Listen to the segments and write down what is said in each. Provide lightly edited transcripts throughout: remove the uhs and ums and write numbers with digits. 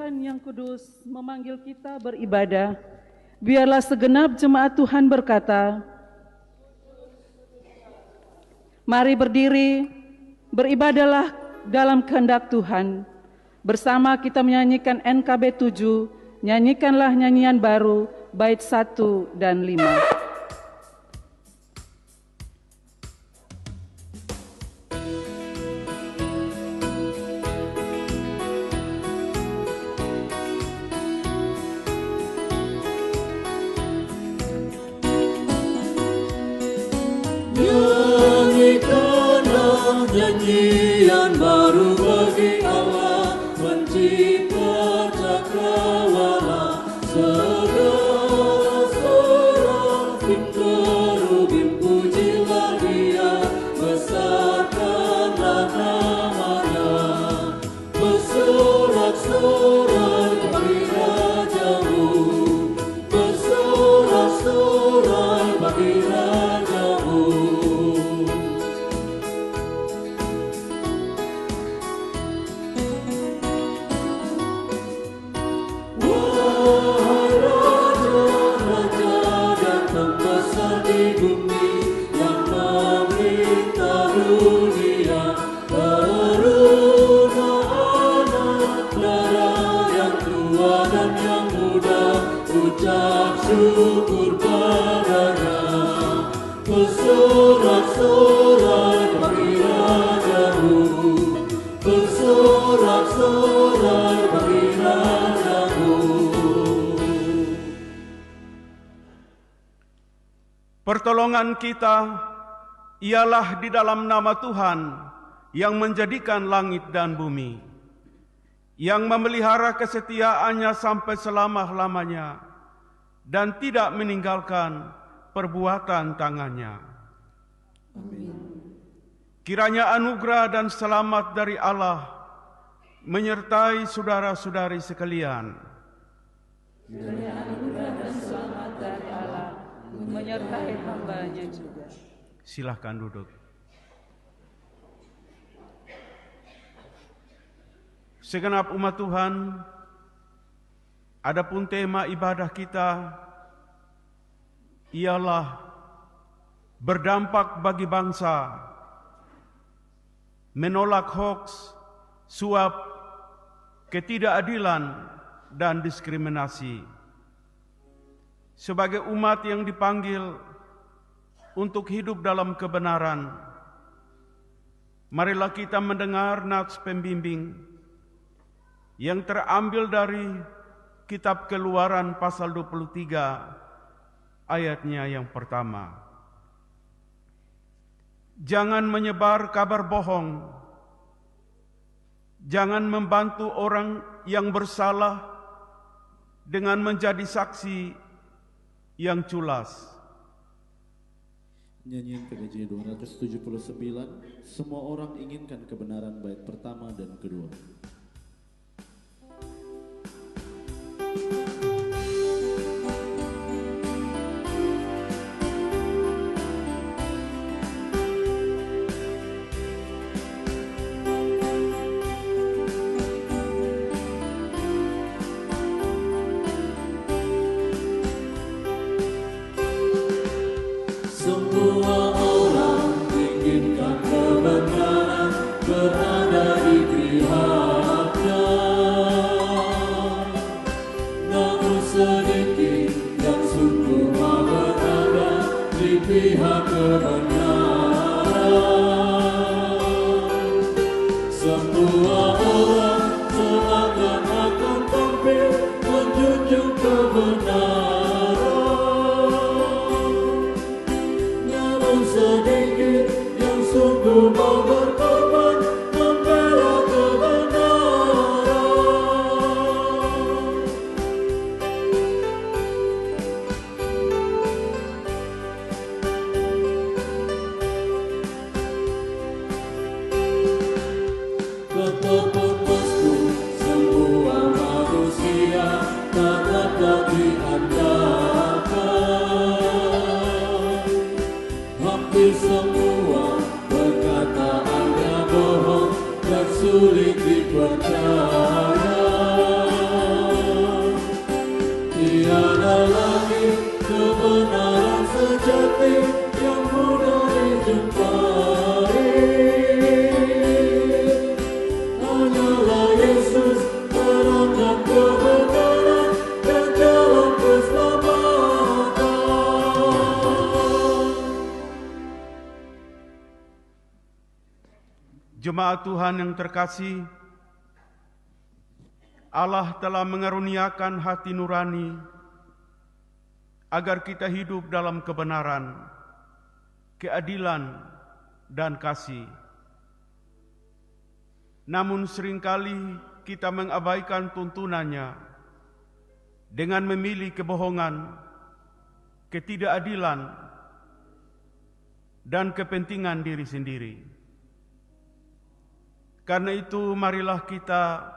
Tuhan yang kudus memanggil kita beribadah, biarlah segenap jemaat Tuhan berkata, mari berdiri, beribadahlah dalam kehendak Tuhan. Bersama kita menyanyikan NKB 7, nyanyikanlah nyanyian baru, bait 1 dan 5. Nyanyian baru bagi Allah pencipta cakrawala, segala serafim kerubim pujilah Dia, besarkanlah namanya, bersorak-sorai bagi Rajamu, bersorak-sorai bagi Rajamu. Syukur padanya, bersorak-sorai bagi Rajamu, bersorak-sorai bagi Rajamu. Pertolongan kita ialah di dalam nama Tuhan yang menjadikan langit dan bumi, yang memelihara kesetiaannya sampai selama-lamanya, dan tidak meninggalkan perbuatan tangannya. Amin. Kiranya anugerah dan selamat dari Allah menyertai saudara-saudari sekalian. Kiranya anugerah dan selamat dari Allah menyertai hamba-Nya juga. Silahkan duduk. Segenap umat Tuhan, adapun tema ibadah kita ialah berdampak bagi bangsa, menolak hoaks, suap, ketidakadilan, dan diskriminasi. Sebagai umat yang dipanggil untuk hidup dalam kebenaran, marilah kita mendengar nats pembimbing yang terambil dari Kitab Keluaran pasal 23 ayatnya yang pertama. Jangan menyebar kabar bohong. Jangan membantu orang yang bersalah dengan menjadi saksi yang culas. Nyanyian PKJ 279, semua orang inginkan kebenaran bait pertama dan kedua. Semua orang inginkan kebenaran berada di pihaknya, namun sedikit yang sungguh mau berada di pihak kebenaran. Semua orang seakan-akan tampil menjunjung kebenaran, sedikit yang sungguh mau berkorban membela kebenaran. Keterbebasku semua manusia tak dapat diandalkan. Hampir semua perkataannya bohong dan sulit dipercaya. sejati yang mudah dijumpai. Hanyalah Yesus, terang dan kebenaran dan jalan keselamatan. Jemaat Tuhan yang terkasih, Allah telah mengaruniakan hati nurani agar kita hidup dalam kebenaran, keadilan, dan kasih. Namun seringkali kita mengabaikan tuntunannya dengan memilih kebohongan, ketidakadilan, dan kepentingan diri sendiri. Karena itu marilah kita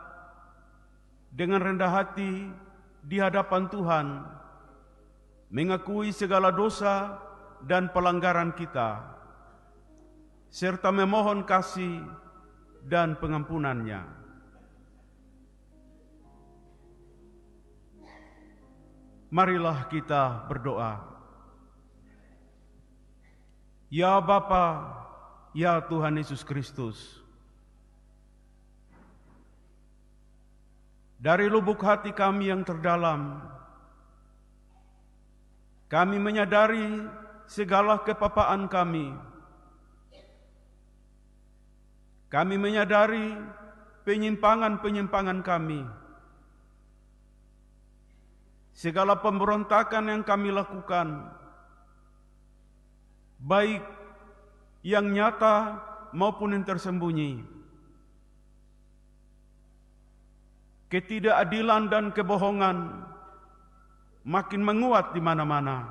dengan rendah hati di hadapan Tuhan mengakui segala dosa dan pelanggaran kita, serta memohon kasih dan pengampunannya. Marilah kita berdoa. Ya Bapa, ya Tuhan Yesus Kristus, dari lubuk hati kami yang terdalam, kami menyadari segala kepapaan kami. Kami menyadari penyimpangan-penyimpangan kami. Segala pemberontakan yang kami lakukan, baik yang nyata maupun yang tersembunyi. Ketidakadilan dan kebohongan makin menguat di mana-mana.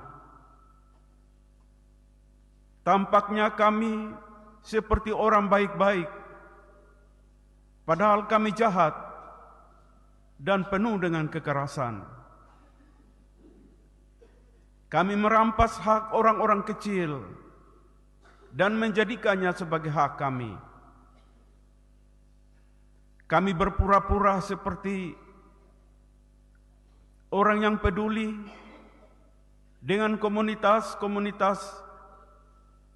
Tampaknya kami seperti orang baik-baik, padahal kami jahat dan penuh dengan kekerasan. Kami merampas hak orang-orang kecil dan menjadikannya sebagai hak kami. Kami berpura-pura seperti orang yang peduli dengan komunitas-komunitas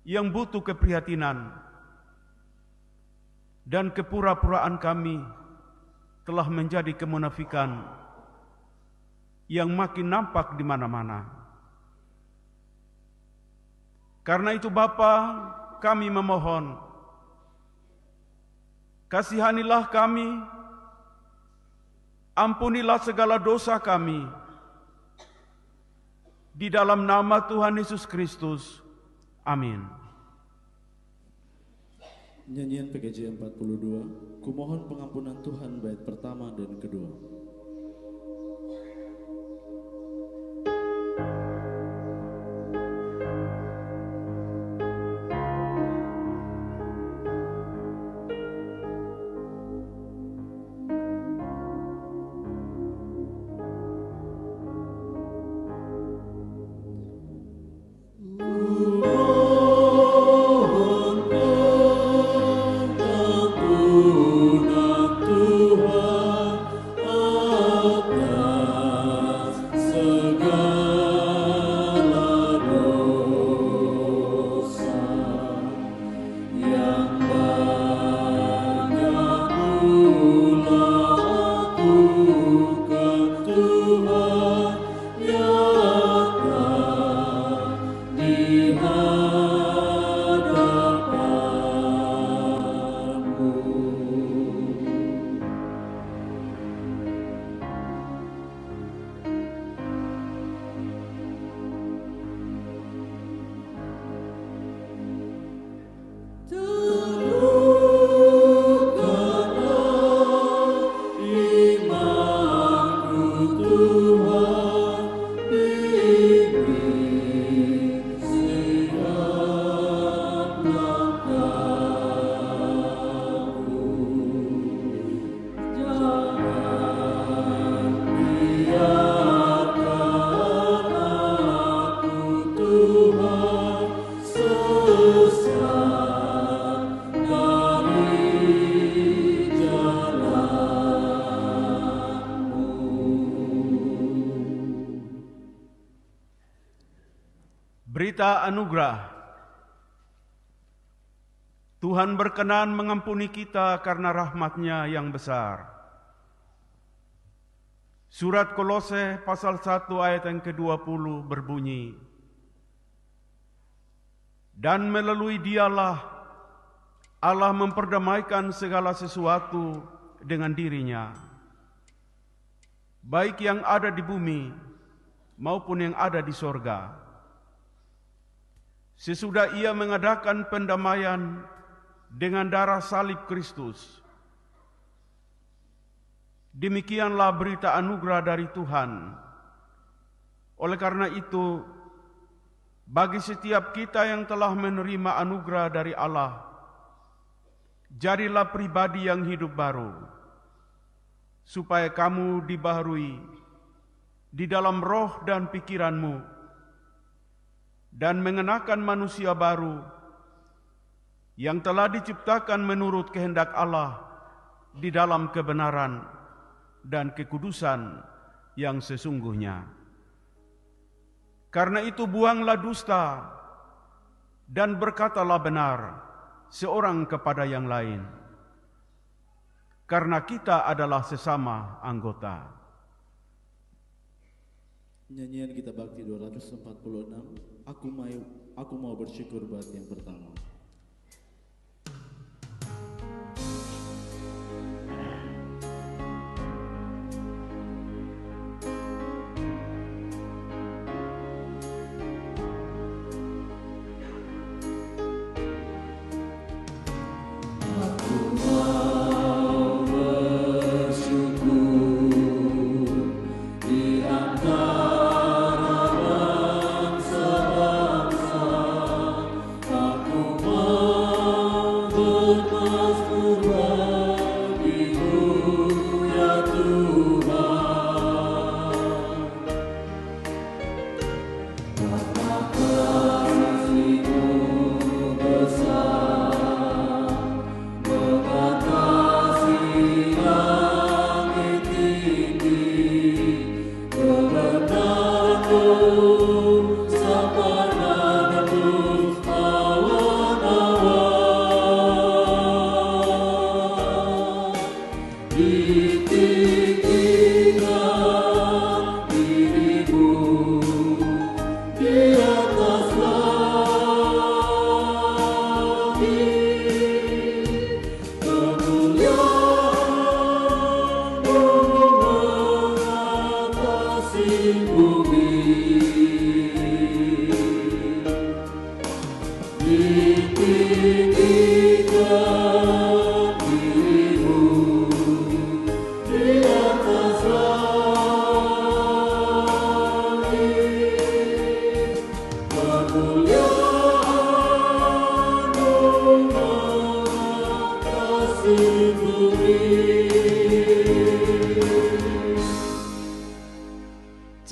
yang butuh keprihatinan, dan kepura-puraan kami telah menjadi kemunafikan yang makin nampak di mana-mana. Karena itu Bapa, kami memohon, kasihanilah kami, ampunilah segala dosa kami. Di dalam nama Tuhan Yesus Kristus. Amin. Nyanyian PKJ 42, kumohon pengampunan Tuhan bait pertama dan kedua. Tuhan berita anugerah. Tuhan berkenan mengampuni kita karena rahmat-Nya yang besar. Surat Kolose pasal 1 ayat yang ke-20 berbunyi, dan melalui Dialah Allah memperdamaikan segala sesuatu dengan dirinya, baik yang ada di bumi maupun yang ada di sorga. Sesudah Ia mengadakan pendamaian dengan darah salib Kristus. Demikianlah berita anugerah dari Tuhan. Oleh karena itu, bagi setiap kita yang telah menerima anugerah dari Allah, jadilah pribadi yang hidup baru, supaya kamu dibaharui di dalam roh dan pikiranmu, dan mengenakan manusia baru yang telah diciptakan menurut kehendak Allah di dalam kebenaran dan kekudusan yang sesungguhnya. Karena itu buanglah dusta dan berkatalah benar seorang kepada yang lain, karena kita adalah sesama anggota. Nyanyian kita bakti 246, Aku mau bersyukur buat yang pertama.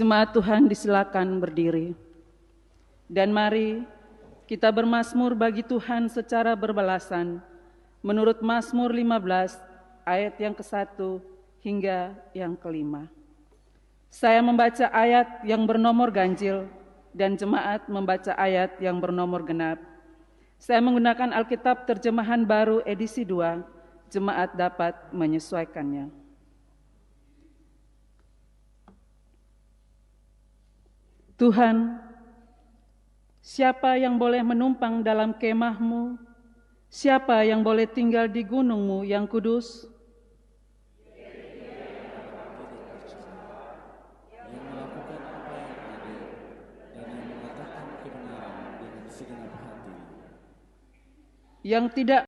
Jemaat Tuhan disilakan berdiri. Dan mari kita bermazmur bagi Tuhan secara berbalasan menurut Mazmur 15 ayat yang ke-1 hingga yang ke-5. Saya membaca ayat yang bernomor ganjil dan jemaat membaca ayat yang bernomor genap. Saya menggunakan Alkitab terjemahan baru edisi 2, jemaat dapat menyesuaikannya. Tuhan, siapa yang boleh menumpang dalam kemah-Mu? Siapa yang boleh tinggal di gunung-Mu yang kudus? Yang tidak